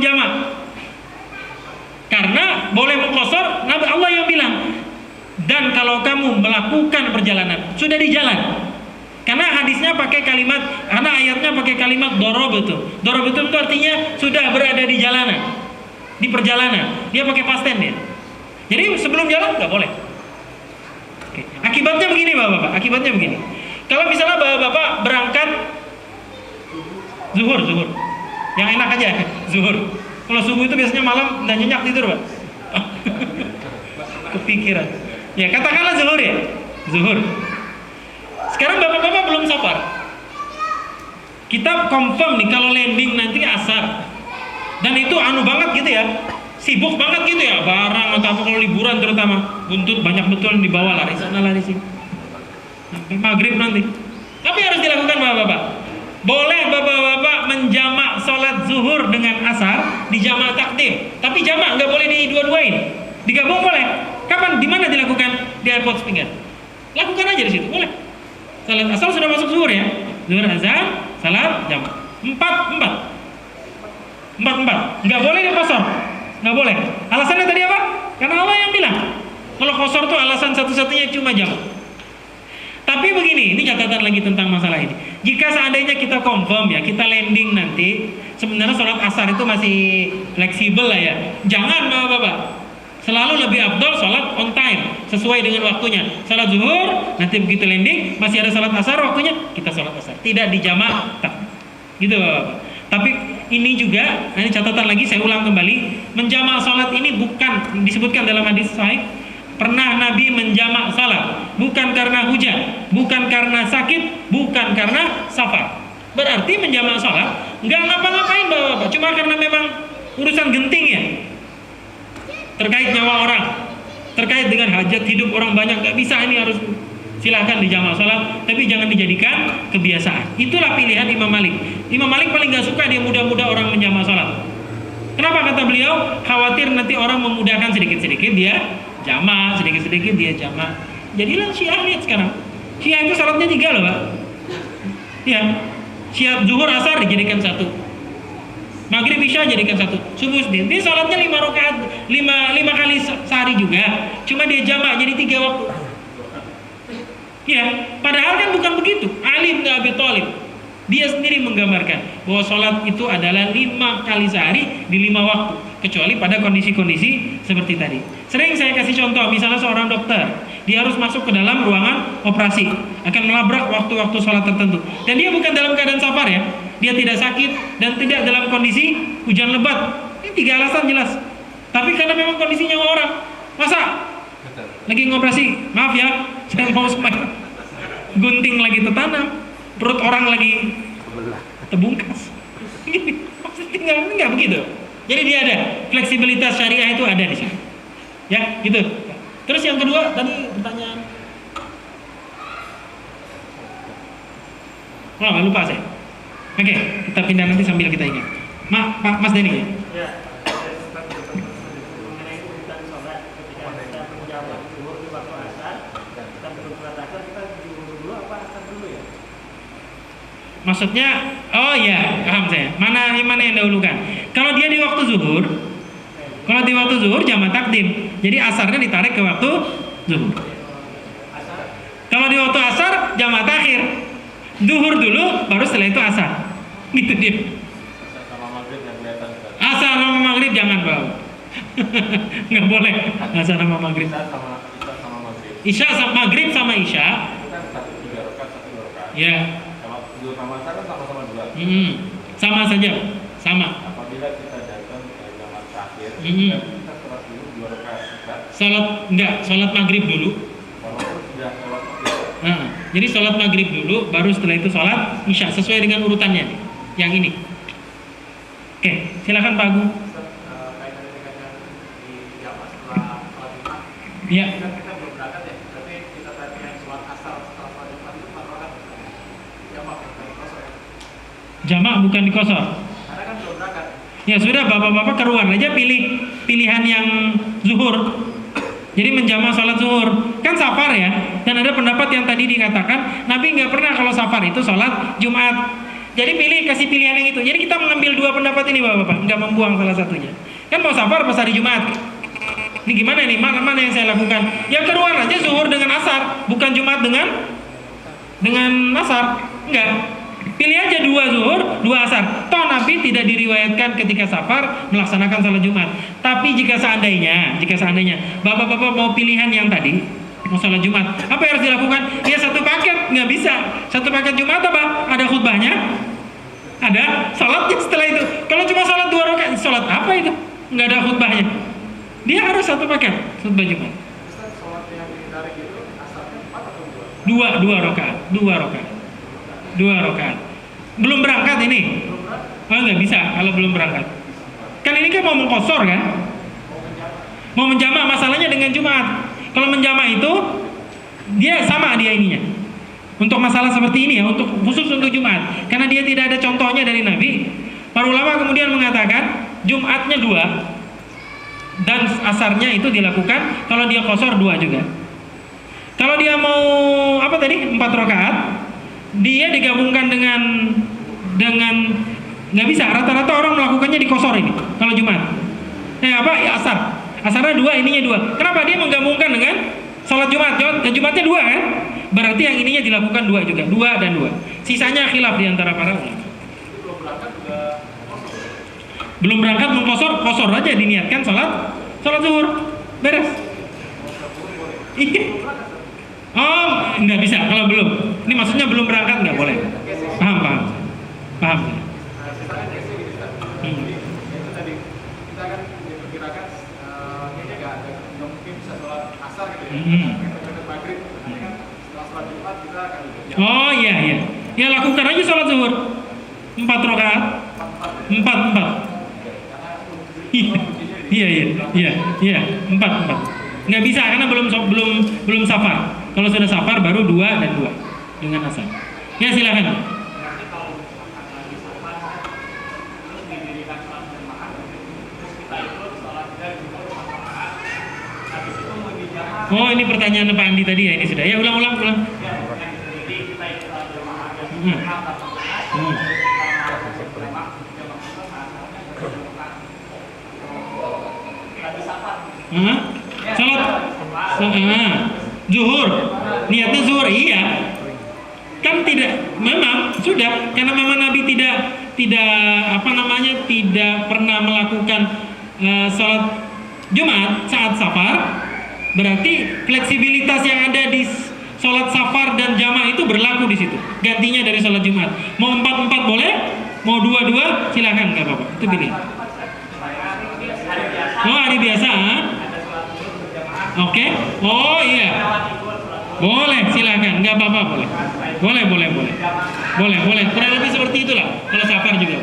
menjamak. Karena boleh mengqasar, Nabi Allah yang bilang. Dan kalau kamu melakukan perjalanan, sudah di jalan. Karena hadisnya pakai kalimat, karena ayatnya pakai kalimat dorobetu. Dorobetu itu artinya sudah berada di jalanan, di perjalanan. Dia pakai past tense ya. Jadi sebelum jalan nggak boleh. Oke. Akibatnya begini bapak-bapak. Akibatnya begini. Kalau misalnya bapak-bapak berangkat zuhur, yang enak aja zuhur. Kalau subuh itu biasanya malam dan nyenyak tidur pak. Kepikiran. Ya katakanlah zuhur ya, zuhur. Sekarang bapak-bapak belum safar. Kita confirm nih kalau landing nanti asar. Dan itu anu banget gitu ya. Sibuk banget gitu ya. Barang atau apa kalau liburan terutama. Buntut banyak betul yang dibawa, lari sana lari sini. Sampai maghrib nanti. Tapi harus dilakukan bapak-bapak. Boleh bapak-bapak menjamak sholat zuhur dengan asar di jamak takdim. Tapi jamak nggak boleh didua-duain. Digabung boleh. Kapan? Di mana dilakukan? Di airport pinggan. Lakukan aja di situ, boleh. Salat asar sudah masuk zuhur ya. Zuhur azan, salat jamak. Empat. Nggak boleh dikosor. Nggak boleh. Alasannya tadi apa? Karena Allah yang bilang. Kalau kosor tuh alasan satu-satunya cuma jamak. Tapi begini, ini catatan lagi tentang masalah ini. Jika seandainya kita confirm ya, kita landing nanti, sebenarnya sholat asar itu masih fleksibel lah ya. Jangan bapak-bapak. Selalu lebih afdol sholat on time, sesuai dengan waktunya. Sholat zuhur, nanti begitu landing, masih ada sholat asar waktunya, kita sholat asar. Tidak dijamak, gitu bapak-bapak. Tapi ini juga, ini catatan lagi, saya ulang kembali. Menjamak sholat ini bukan disebutkan dalam hadis sahih. Pernah Nabi menjamak salat, bukan karena hujan, bukan karena sakit, bukan karena safar. Berarti menjamak salat nggak ngapa-ngapain bapak-bapak, cuma karena memang urusan genting ya, terkait nyawa orang, terkait dengan hajat hidup orang banyak, nggak bisa ini harus silahkan dijamak salat, tapi jangan dijadikan kebiasaan. Itulah pilihan Imam Malik. Imam Malik paling nggak suka dia mudah-mudah orang menjamak salat. Kenapa kata beliau? Khawatir nanti orang memudahkan sedikit-sedikit dia jamak, sedikit-sedikit dia jamak. Jadilah Syiah, lihat sekarang. Syiah itu salatnya 3 loh, Pak. Ya. Syiah zuhur asar dijadikan 1. Maghrib isya jadikan 1. Subuh sendiri. Dia salatnya 5 rakaat, 5 kali sehari juga. Cuma dia jamak jadi 3 waktu. Ya, padahal kan bukan begitu. Ali bin Abi Thalib dia sendiri menggambarkan bahwa sholat itu adalah 5 kali sehari di 5 waktu, kecuali pada kondisi-kondisi seperti tadi. Sering saya kasih contoh, misalnya seorang dokter, dia harus masuk ke dalam ruangan operasi, akan melabrak waktu-waktu sholat tertentu, dan dia bukan dalam keadaan safar ya, dia tidak sakit dan tidak dalam kondisi hujan lebat. Ini 3 alasan jelas. Tapi karena memang kondisi nyawa orang, masa lagi ngoperasi, maaf ya, saya mau supaya gunting lagi tertanam, perut orang lagi terbungkas. Maksudnya enggak begitu. Jadi dia ada fleksibilitas syariah itu ada di sini. Ya, gitu. Terus yang kedua tadi pertanyaan. Oh, lupa saya. Oke, kita pindah nanti sambil kita ingat. Pak Mas Denny ya. Ya. Maksudnya, oh ya, paham saya. Mana yang dahulukan? Kalau dia di waktu zuhur, jamak takdim. Jadi asarnya ditarik ke waktu zuhur. Kalau di waktu asar, jamak takhir. Zuhur dulu, baru setelah itu asar. Gitu dia. Asar sama maghrib jangan bau. Nggak boleh. Asar sama maghrib. Isya sama maghrib sama isya. Ya. Sama asar kan sama-sama 2. Sama saja, sama. Apabila kita datang ke jamak takhir, kita sholat dulu 2 rakaat. Sholat maghrib dulu. Walaupun sudah sholat maghrib. Jadi sholat maghrib dulu, baru setelah itu sholat isya, sesuai dengan urutannya. Yang ini. Oke, silakan Pak Agung. Kaitan dengan di jamak setelah sholat Jumat. Iya. Kita belum berangkat ya, tapi kita tadi yang sholat asar setelah sholat Jumat itu melakukan jamak. Jamak bukan dikosor. Karena kan belum berangkat. Ya sudah, bapak-bapak keruan aja pilihan yang zuhur. Jadi menjamak sholat zuhur kan safar ya. Dan ada pendapat yang tadi dikatakan Nabi nggak pernah kalau safar itu sholat Jumat. Jadi kasih pilihan yang itu. Jadi kita mengambil dua pendapat ini Bapak-bapak, nggak membuang salah satunya. Kan mau safar pas hari Jumat. Ini gimana nih? Mana yang saya lakukan? Ya keluar aja zuhur dengan asar, bukan Jumat dengan asar. Enggak. Pilih aja 2 zuhur, 2 asar. Toh Nabi tidak diriwayatkan ketika safar melaksanakan salat Jumat. Tapi jika seandainya Bapak-bapak mau pilihan yang tadi, mau salat Jumat, apa yang harus dilakukan? Ya satu paket, nggak bisa. Satu paket Jumat apa? Ada khutbahnya, ada salatnya setelah itu. Kalau cuma salat 2 rakaat, salat apa itu? Nggak ada khutbahnya. Dia harus satu paket khutbah Jumat. Ustaz, sholat yang ditarik itu asarnya 4 atau 2? 2 rakaat. Belum berangkat ini? Oh nggak bisa kalau belum berangkat. Kan ini kan mau mengkosor kan? Mau menjamak, masalahnya dengan Jumat. Kalau menjamak itu dia sama ininya. Untuk masalah seperti ini ya, khusus untuk Jumat. Karena dia tidak ada contohnya dari Nabi. Para ulama kemudian mengatakan Jumatnya 2 dan asarnya itu dilakukan kalau dia kosor 2 juga. Kalau dia mau 4 rakaat, dia digabungkan dengan nggak bisa. Rata-rata orang melakukannya di kosor ini kalau Jumat. Ya, asarnya 2, ininya 2. Kenapa? Dia menggabungkan dengan sholat Jumat. Jumatnya 2 kan? Berarti yang ininya dilakukan 2 juga. 2 dan 2. Sisanya khilaf di antara para ulama. Belum berangkat kosor aja diniatkan sholat zuhur. Beres. Iya. Oh, nggak bisa kalau belum. Ini maksudnya belum berangkat nggak boleh. Paham. Itu tadi kita kan diperkirakan nggak mungkin bisa sholat asar gitu ya. Kita maghrib, nanti kan setelah sholat Jumat kita akan Oh iya. Ya lakukan aja sholat zuhur 4 rakaat. 4. Iya. 4. Nggak bisa karena belum safar. Kalau sudah safar baru 2 dan 2 dengan asar. Ya silakan. Oh ini pertanyaan Pak Andi tadi ya, ini sudah. Ya ulang. Salat zuhur, niatnya zuhur, iya. Kan tidak, memang sudah, karena memang Nabi tidak pernah melakukan salat Jumat saat safar. Berarti fleksibilitas yang ada di sholat safar dan jamaah itu berlaku di situ. Gantinya dari sholat Jumat. Mau 4 boleh, mau 2 silakan, nggak apa-apa. Itu pilih. Oh hari biasa. Oke. Oh iya. Boleh, silakan, nggak apa-apa boleh. Boleh. Kurang lebih seperti itulah. Kalau safar juga.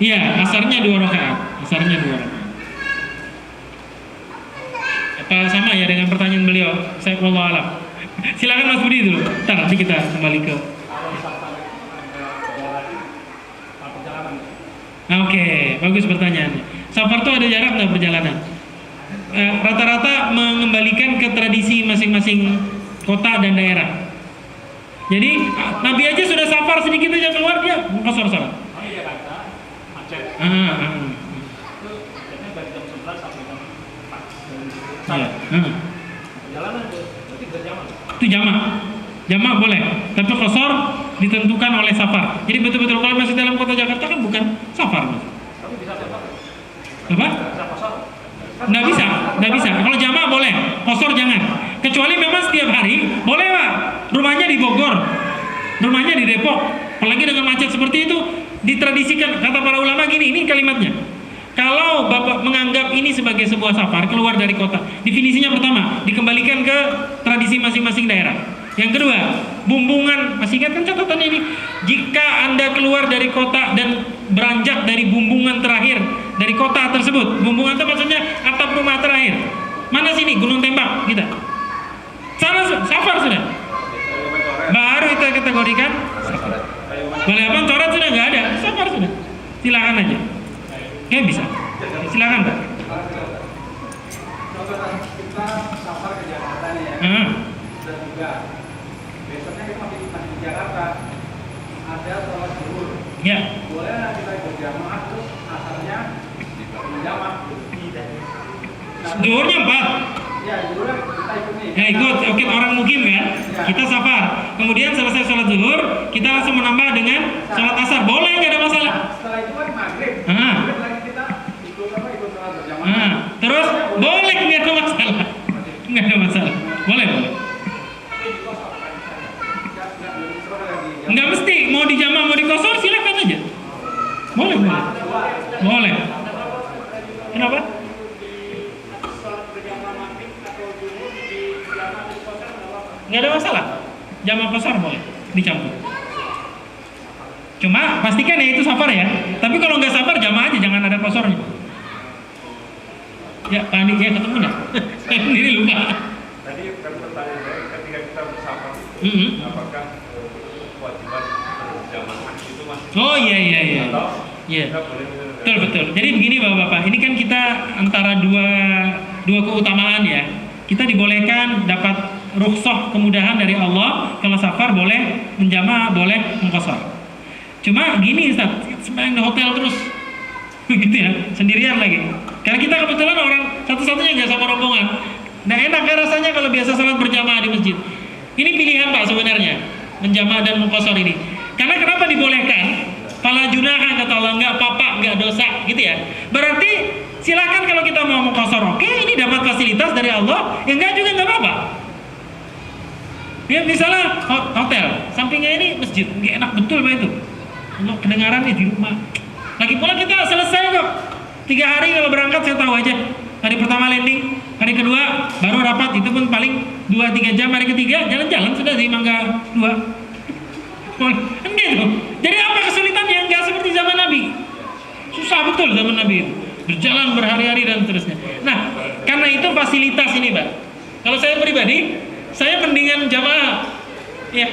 Iya, asarnya 2 rakaat. Apa sama ya dengan pertanyaan beliau? Saya wallahu alam. Silakan Mas Budi dulu. Ntar nanti kita kembali ke. Oke, bagus pertanyaannya. Safar itu ada jarak nggak perjalanan? Rata-rata mengembalikan ke tradisi masing-masing kota dan daerah. Jadi Nabi aja sudah safar sedikit aja keluar dia kosor salat. Itu jamak boleh, tapi kosor ditentukan oleh safar. Jadi betul-betul kalau masih dalam kota Jakarta kan bukan safar. Apa? Nggak bisa. Kalau jamak boleh, kosor jangan. Kecuali memang setiap hari boleh Pak. Rumahnya di Bogor, rumahnya di Depok, apalagi dengan macet seperti itu, ditradisikan. Kata para ulama gini, ini kalimatnya. Kalau Bapak menganggap ini sebagai sebuah safar keluar dari kota, definisinya pertama, dikembalikan ke tradisi masing-masing daerah. Yang kedua, bumbungan, masih ingat kan catatannya ini? Jika Anda keluar dari kota dan beranjak dari bumbungan terakhir dari kota tersebut, bumbungan itu maksudnya atap rumah terakhir. Mana sini? Gunung Tembak kita. Sana safar sudah. Baru itu kategorikan safar. Balapan coret sudah nggak ada, safar sudah. Silakan aja. Oke bisa. Silakan Pak. Kita safar ke Jakarta nih ya. Dan juga besoknya kita masih di Jakarta. ada sholat zuhur. Ya. Boleh nggak kita berjamaah terus asarnya berjamaah? Zuhurnya 4. Ya, zuhur kita ikut nih. Ya ikut, oke, orang mukim ya. Kita safar. Kemudian selesai sholat zuhur, kita langsung menambah dengan sholat asar. Boleh, nggak ada masalah. Setelah itu kan maghrib. Ah. Maghrib lagi kita ikut sholat berjamaah. Terus boleh, nggak ada masalah. Nggak ada masalah. Boleh. Nggak mesti, mau dijamaah, mau dikosor, silakan aja. Boleh. Boleh. Kenapa? Nggak ada masalah. Jamaah kosor boleh dicampur. Cuma pastikan ya itu safar ya. Tapi kalau nggak safar jamaah aja, jangan ada kosornya. Ya, panik ya ketemu nggak? Saya sendiri lupa. Tadi kan pertanyaan saya ketika kita bersafar, apakah kewajiban berjamaah itu masih? Oh iya. Atau Iya. kita boleh Betul. Jadi begini Bapak-bapak, ini kan kita antara dua keutamaan ya. Kita dibolehkan dapat rukhsah kemudahan dari Allah kalau safar boleh menjamaah, boleh mengqashar. Cuma gini Ustaz, sembahyang di hotel terus. Gitu ya, sendirian lagi. Karena kita kebetulan orang satu-satunya nggak sama rombongan. Nah enak kan rasanya kalau biasa salat berjamaah di masjid. Ini pilihan Pak sebenarnya, menjamaah dan mengqashar ini. Karena kenapa dibolehkan? Fala junaha kata Allah, nggak apa-apa, nggak dosa, gitu ya. Berarti silakan kalau kita mau mengqashar, oke, ini dapat fasilitas dari Allah, ya enggak juga nggak apa-apa. Ya misalnya hotel, sampingnya ini masjid, nggak enak betul Pak itu. Untuk kedengaran di rumah. Lagi pula kita selesai kok. 3 hari kalau berangkat saya tahu aja. Hari pertama landing, hari kedua baru rapat, itu pun paling 2-3 jam. Hari ketiga jalan-jalan sudah di Mangga 2. Kan gitu. Jadi apa kesulitan yang nggak seperti zaman Nabi? Susah betul zaman Nabi itu. Berjalan berhari-hari dan seterusnya. Nah, karena itu fasilitas ini, Pak. Kalau saya pribadi, saya mendingan jamaah. Ya,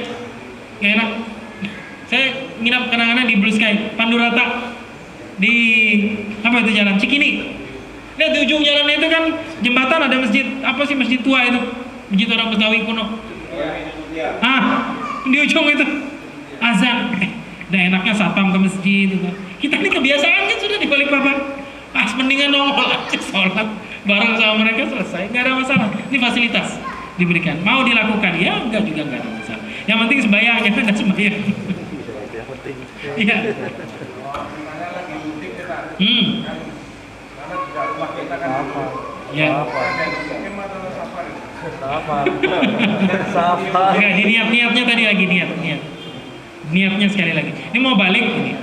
nggak enak. Saya nginap kenangannya di Blue Sky, Pandurata, di apa itu jalan Cikini. Lihat di ujung jalannya itu kan jembatan, ada masjid, apa sih masjid tua itu, masjid orang Betawi kuno. Di ujung itu azan. Udah enaknya satpam ke masjid itu. Kita ini kebiasaan kan sudah di Balikpapan. Mendingan nongol aja sholat bareng sama mereka, selesai, nggak ada masalah. Ini fasilitas diberikan. Mau dilakukan ya, enggak juga nggak ada masalah. Yang penting sembahyang, ya ada sembahyang. Iya. Misalnya lagi mudik kita. Karena di rumah kita kan Ya. mukim atau safar. Safar. Enggak, di niatnya tadi lagi niatnya sekali lagi. Ini mau balik ini.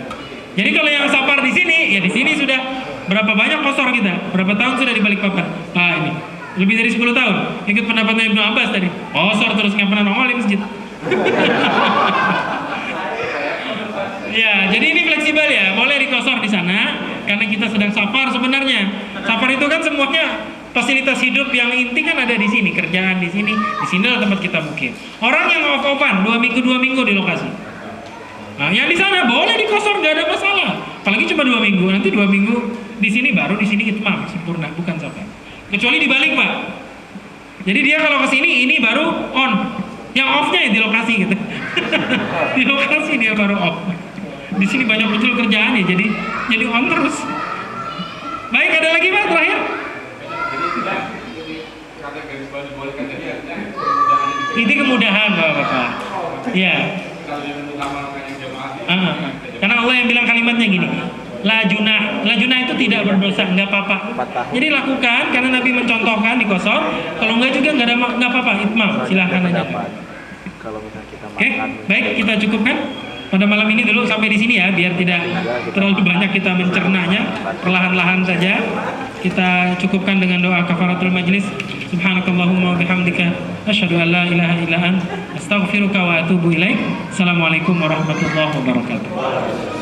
Jadi kalau yang safar di sini, ya di sini sudah berapa banyak kosor kita? Berapa tahun sudah di Balikpapan? Ini lebih dari 10 tahun. Ikut pendapatnya Ibnu Abbas tadi. Kosor terus nggak pernah nongol di masjid. Ya, jadi ini fleksibel ya. Boleh dikosor di sana karena kita sedang safar sebenarnya. Safar itu kan semuanya fasilitas hidup yang inti kan ada di sini, kerjaan di sini adalah tempat kita mukim. Orang yang off-offan 2 minggu di lokasi. Nah, yang di sana boleh dikosor, nggak ada masalah. Apalagi cuma 2 minggu, nanti 2 minggu di sini baru di sini itmam sempurna, bukan safar. Kecuali dibalik Pak. Jadi dia kalau ke sini ini baru on. Yang off-nya ya di lokasi gitu. Di lokasi dia baru off. Di sini banyak betul kerjaan ya, jadi on terus. Baik, ada lagi Pak terakhir? Ini kemudahan Bapak-bapak. Iya. Karena Allah yang bilang kalimatnya gini, la junah itu tidak berdosa, nggak apa-apa. Jadi lakukan karena Nabi mencontohkan di kosor. Kalau nggak juga nggak apa-apa, itmam, silahkan aja. Oke, baik, kita cukupkan pada malam ini dulu sampai di sini ya, biar tidak terlalu banyak kita mencernanya, perlahan-lahan saja. Kita cukupkan dengan doa kafaratul majlis. Subhanakallahumma wa bihamdika asyhadu an la ilaha illa anta astaghfiruka wa atubu ilaik. Assalamualaikum warahmatullahi wabarakatuh.